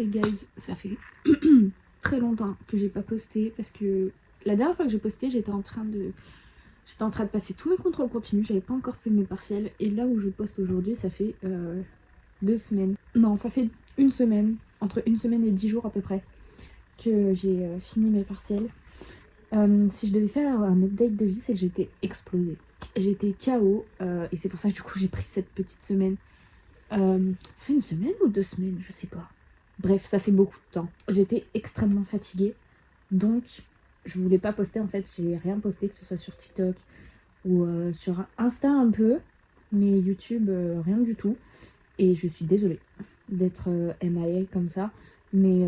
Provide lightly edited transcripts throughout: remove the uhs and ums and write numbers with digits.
guys, ça fait très longtemps que j'ai pas posté parce que la dernière fois que j'ai posté, j'étais en train de passer tous mes contrôles continus, j'avais pas encore fait mes partiels et là où je poste aujourd'hui, ça fait 2 semaines. Non, ça fait une semaine, entre une semaine et 10 jours à peu près que j'ai fini mes partiels. Si je devais faire un update de vie, c'est que j'étais explosée. J'étais KO et c'est pour ça que du coup j'ai pris cette petite semaine. Ça fait une semaine ou 2 semaines, je sais pas. Bref, ça fait beaucoup de temps. J'étais extrêmement fatiguée, donc je voulais pas poster en fait. J'ai rien posté, que ce soit sur TikTok ou sur Insta un peu, mais YouTube rien du tout. Et je suis désolée d'être MIA comme ça, mais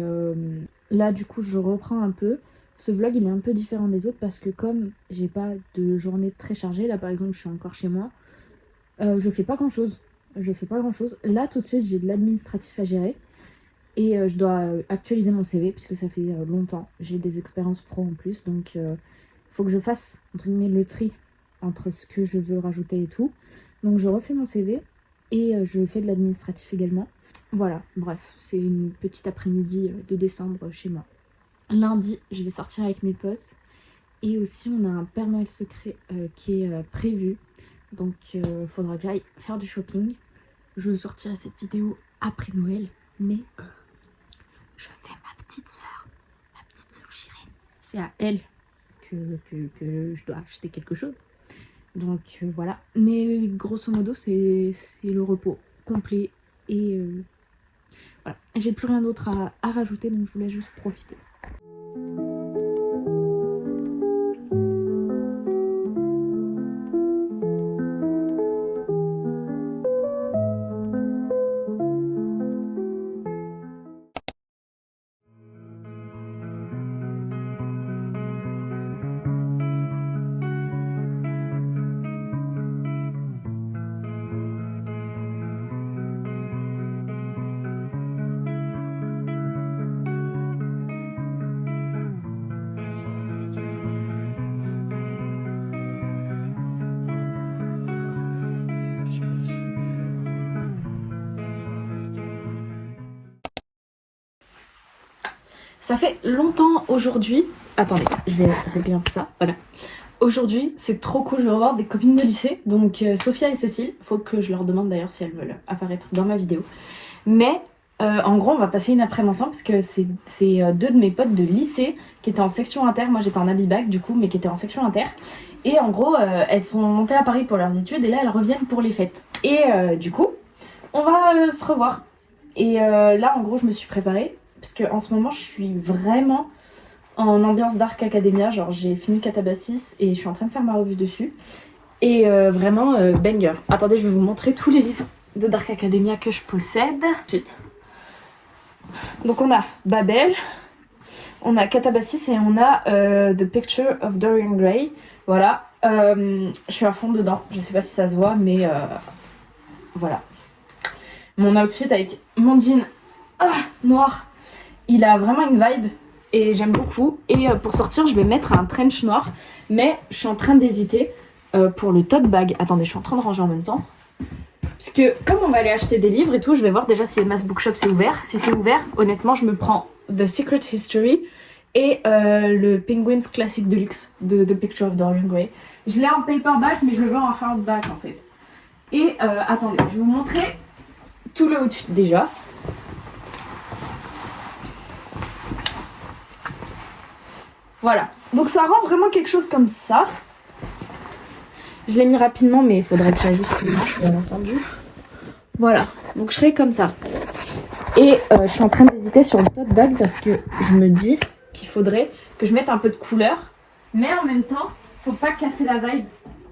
là du coup je reprends un peu. Ce vlog il est un peu différent des autres parce que comme j'ai pas de journée très chargée, là par exemple je suis encore chez moi, je fais pas grand chose. Là tout de suite j'ai de l'administratif à gérer et je dois actualiser mon CV puisque ça fait longtemps. J'ai des expériences pro en plus, donc faut que je fasse entre guillemets le tri entre ce que je veux rajouter et tout. Donc je refais mon CV et je fais de l'administratif également. Voilà, bref, c'est une petite après-midi de décembre chez moi. Lundi, je vais sortir avec mes potes. Et aussi, on a un Père Noël secret qui est prévu. Donc, faudra que j'aille faire du shopping. Je sortirai cette vidéo après Noël. Mais je fais ma petite sœur Chirine. C'est à elle que je dois acheter quelque chose. Donc, voilà. Mais grosso modo, c'est le repos complet. Et voilà. J'ai plus rien d'autre à rajouter. Donc, je voulais juste profiter. Ça fait longtemps aujourd'hui. Attendez, je vais régler un peu ça. Voilà. Aujourd'hui, c'est trop cool. Je vais revoir des copines de lycée. Donc, Sophia et Cécile. Faut que je leur demande d'ailleurs si elles veulent apparaître dans ma vidéo. Mais en gros, on va passer une après-midi ensemble parce que c'est deux de mes potes de lycée qui étaient en section inter. Moi, j'étais en Abibac du coup, mais qui étaient en section inter. Et en gros, elles sont montées à Paris pour leurs études et là, elles reviennent pour les fêtes. Et du coup, on va se revoir. Et là, en gros, je me suis préparée. Parce qu'en ce moment, je suis vraiment en ambiance Dark Academia. Genre, j'ai fini Catabasis et je suis en train de faire ma revue dessus. Et vraiment, banger. Attendez, je vais vous montrer tous les livres de Dark Academia que je possède. Ensuite. Donc, on a Babel, on a Catabasis et on a The Picture of Dorian Gray. Voilà. Je suis à fond dedans. Je sais pas si ça se voit, mais voilà. Mon outfit avec mon jean noir. Il a vraiment une vibe et j'aime beaucoup. Et pour sortir, je vais mettre un trench noir. Mais je suis en train d'hésiter pour le tote bag. Attendez, je suis en train de ranger en même temps. Parce que comme on va aller acheter des livres et tout, je vais voir déjà si Mass Bookshop c'est ouvert. Si c'est ouvert, honnêtement, je me prends The Secret History et le Penguins Classic Deluxe de The Picture of Dorian Gray. Je l'ai en paperback, mais je le veux en hardback en fait. Et attendez, je vais vous montrer tout le outfit déjà. Voilà, donc ça rend vraiment quelque chose comme ça. Je l'ai mis rapidement, mais il faudrait que j'ajuste les manches, bien entendu. Voilà, donc je serai comme ça. Et je suis en train d'hésiter sur le tote bag parce que je me dis qu'il faudrait que je mette un peu de couleur. Mais en même temps, faut pas casser la vibe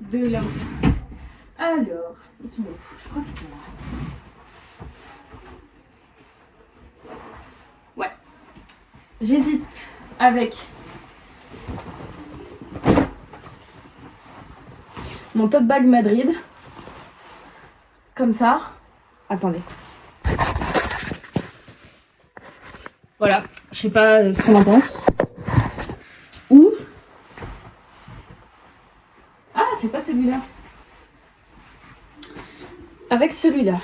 de l'outfit. Alors, ils sont où? Je crois qu'ils sont là. Ouais. J'hésite avec mon tote bag Madrid, comme ça. Attendez. Voilà, je sais pas ce qu'on en pense. Ou c'est pas celui-là. Avec celui-là.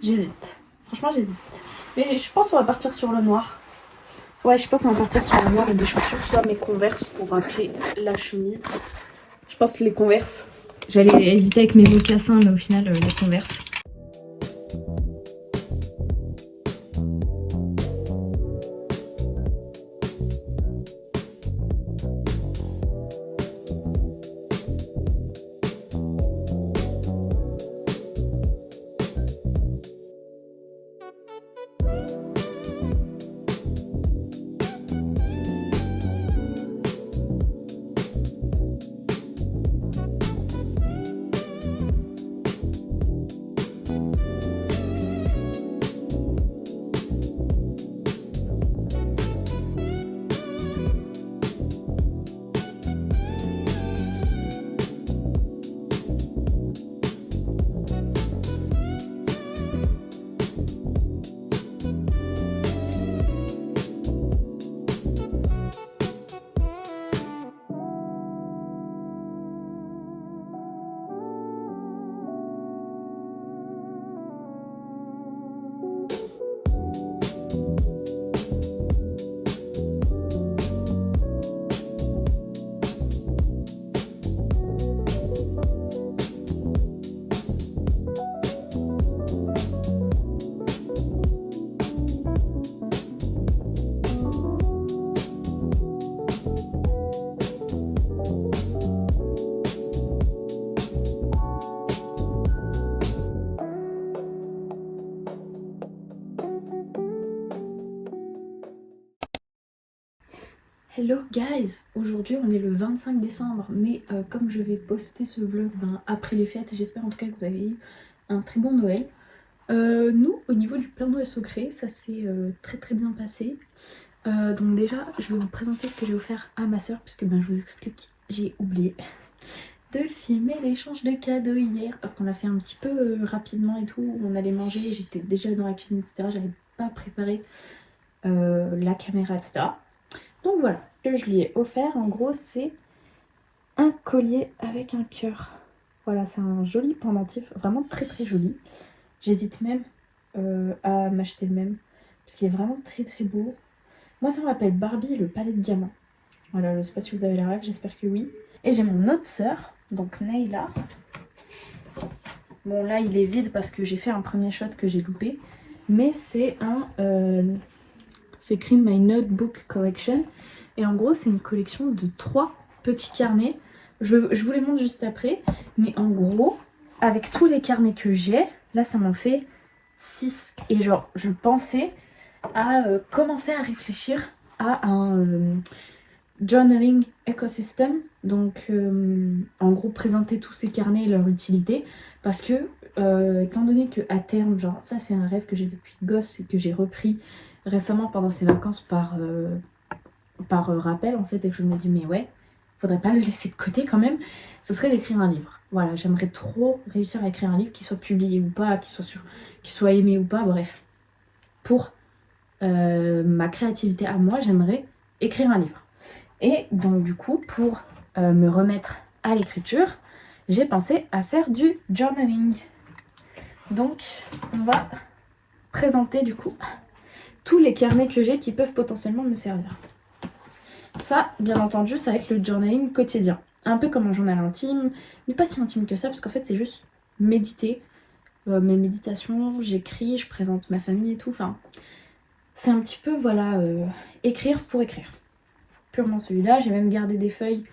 J'hésite. Franchement, j'hésite. Mais je pense qu'on va partir sur le noir. Ouais, je pense qu'on va partir sur le noir et des chaussures, soit mes Converse pour rappeler la chemise. Je pense que les Converse. J'allais hésiter avec mes mocassins, mais au final, les Converse. Hello guys, aujourd'hui on est le 25 décembre, mais comme je vais poster ce vlog après les fêtes, j'espère en tout cas que vous avez eu un très bon Noël. Nous, au niveau du Père Noël secret, ça s'est très bien passé. Donc déjà, je vais vous présenter ce que j'ai offert à ma soeur, puisque je vous explique, j'ai oublié de filmer l'échange de cadeaux hier, parce qu'on l'a fait un petit peu rapidement et tout, on allait manger, j'étais déjà dans la cuisine, etc. J'avais pas préparé la caméra, etc. Donc voilà, ce que je lui ai offert, en gros, c'est un collier avec un cœur. Voilà, c'est un joli pendentif, vraiment très joli. J'hésite même à m'acheter le même, parce qu'il est vraiment très beau. Moi, ça me rappelle Barbie et le palais de diamants. Voilà, je sais pas si vous avez la rêve, j'espère que oui. Et j'ai mon autre sœur, donc Nayla. Bon, là, il est vide parce que j'ai fait un premier shot que j'ai loupé. Mais c'est un... c'est écrit My Notebook Collection. Et en gros, c'est une collection de 3 petits carnets. Je vous les montre juste après. Mais en gros, avec tous les carnets que j'ai, là, ça m'en fait 6. Et genre, je pensais à commencer à réfléchir à un journaling ecosystem. Donc, en gros, présenter tous ces carnets et leur utilité. Parce que, étant donné que à terme, genre, ça, c'est un rêve que j'ai depuis gosse et que j'ai repris récemment pendant ces vacances par rappel en fait, et que je me dis mais ouais, faudrait pas le laisser de côté quand même, ce serait d'écrire un livre. Voilà, j'aimerais trop réussir à écrire un livre qui soit publié ou pas, qui soit aimé ou pas, bref. Pour ma créativité à moi, j'aimerais écrire un livre. Et donc du coup, pour me remettre à l'écriture, j'ai pensé à faire du journaling. Donc on va présenter du coup tous les carnets que j'ai qui peuvent potentiellement me servir. Ça, bien entendu, ça va être le journaling quotidien. Un peu comme un journal intime, mais pas si intime que ça, parce qu'en fait, c'est juste méditer. Mes méditations, j'écris, je présente ma famille et tout. Enfin, c'est un petit peu, voilà, écrire pour écrire. Purement celui-là. J'ai même gardé des feuilles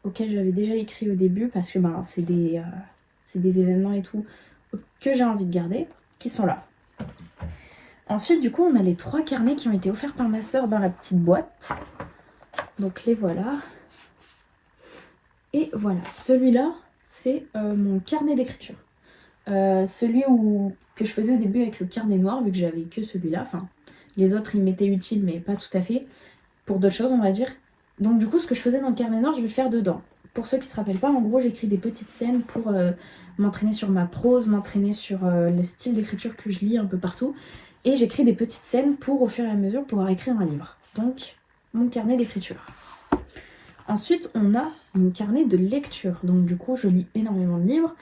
auxquelles j'avais déjà écrit au début, parce que c'est des événements et tout que j'ai envie de garder, qui sont là. Ensuite, du coup, on a les 3 carnets qui ont été offerts par ma soeur dans la petite boîte. Donc les voilà. Et voilà, celui-là, c'est mon carnet d'écriture. Celui que je faisais au début avec le carnet noir, vu que j'avais que celui-là. Enfin, les autres, ils m'étaient utiles, mais pas tout à fait. Pour d'autres choses, on va dire. Donc du coup, ce que je faisais dans le carnet noir, je vais le faire dedans. Pour ceux qui se rappellent pas, en gros, j'écris des petites scènes pour m'entraîner sur ma prose, m'entraîner sur le style d'écriture que je lis un peu partout. Et j'écris des petites scènes pour, au fur et à mesure, pouvoir écrire un livre. Donc, mon carnet d'écriture. Ensuite, on a mon carnet de lecture. Donc, du coup, je lis énormément de livres.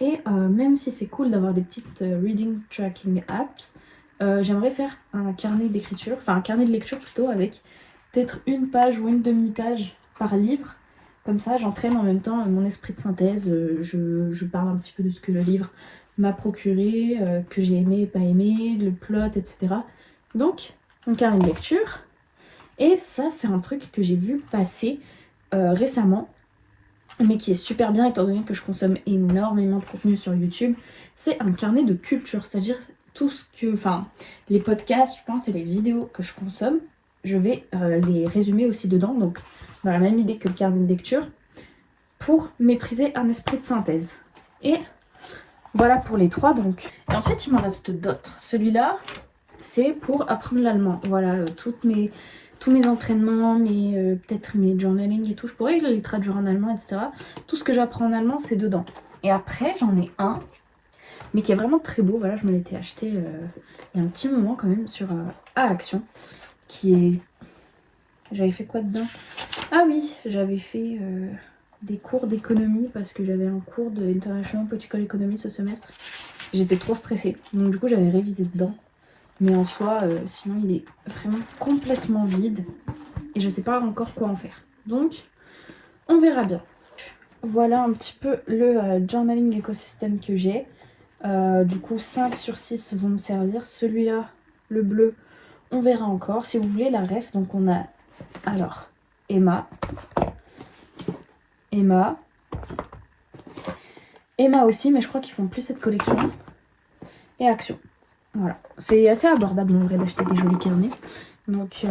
Et même si c'est cool d'avoir des petites reading tracking apps, j'aimerais faire un carnet d'écriture, enfin un carnet de lecture plutôt, avec peut-être une page ou une demi-page par livre. Comme ça, j'entraîne en même temps mon esprit de synthèse, je parle un petit peu de ce que le livre m'a procuré, que j'ai aimé, pas aimé, le plot, etc. Donc, un carnet de lecture. Et ça, c'est un truc que j'ai vu passer récemment, mais qui est super bien étant donné que je consomme énormément de contenu sur YouTube. C'est un carnet de culture, c'est-à-dire tout ce que, enfin, les podcasts, je pense, et les vidéos que je consomme, je vais les résumer aussi dedans, donc dans la même idée que le carnet de lecture, pour maîtriser un esprit de synthèse. Et voilà pour les 3, donc. Et ensuite, il m'en reste d'autres. Celui-là, c'est pour apprendre l'allemand. Voilà, tous mes entraînements, peut-être mes journaling et tout. Je pourrais les traduire en allemand, etc. Tout ce que j'apprends en allemand, c'est dedans. Et après, j'en ai un, mais qui est vraiment très beau. Voilà, je me l'étais acheté il y a un petit moment quand même sur Action, qui est... J'avais fait quoi dedans? Ah oui, j'avais fait des cours d'économie parce que j'avais un cours de International Political Economy ce semestre. J'étais trop stressée, donc du coup j'avais révisé dedans. Mais en soi, sinon il est vraiment complètement vide et je sais pas encore quoi en faire. Donc, on verra bien. Voilà un petit peu le journaling écosystème que j'ai. Du coup, 5 sur 6 vont me servir. Celui-là, le bleu, on verra encore. Si vous voulez la ref, donc on a alors Emma aussi, mais je crois qu'ils font plus cette collection. Et Action. Voilà, c'est assez abordable en vrai d'acheter des jolis carnets. Donc,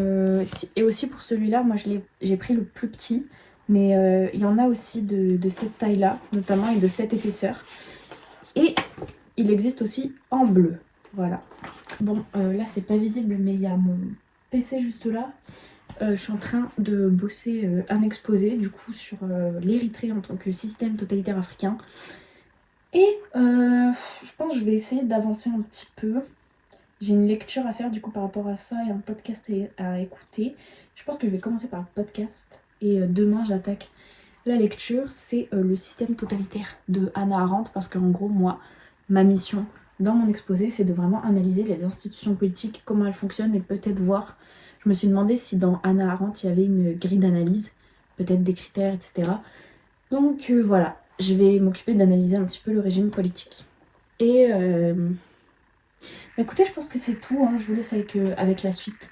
et aussi pour celui-là, moi j'ai pris le plus petit, mais il y en a aussi de cette taille-là, notamment, et de cette épaisseur. Et il existe aussi en bleu, voilà. Bon, là c'est pas visible, mais il y a mon PC juste là. Je suis en train de bosser un exposé, du coup, sur l'Érythrée en tant que système totalitaire africain. Et je pense que je vais essayer d'avancer un petit peu. J'ai une lecture à faire du coup par rapport à ça et un podcast à écouter. Je pense que je vais commencer par le podcast et demain j'attaque la lecture. C'est le système totalitaire de Hannah Arendt parce qu'en gros moi, ma mission dans mon exposé c'est de vraiment analyser les institutions politiques, comment elles fonctionnent et peut-être voir. Je me suis demandé si dans Hannah Arendt il y avait une grille d'analyse, peut-être des critères, etc. Donc voilà, je vais m'occuper d'analyser un petit peu le régime politique. Et écoutez, je pense que c'est tout, hein. Je vous laisse avec la suite.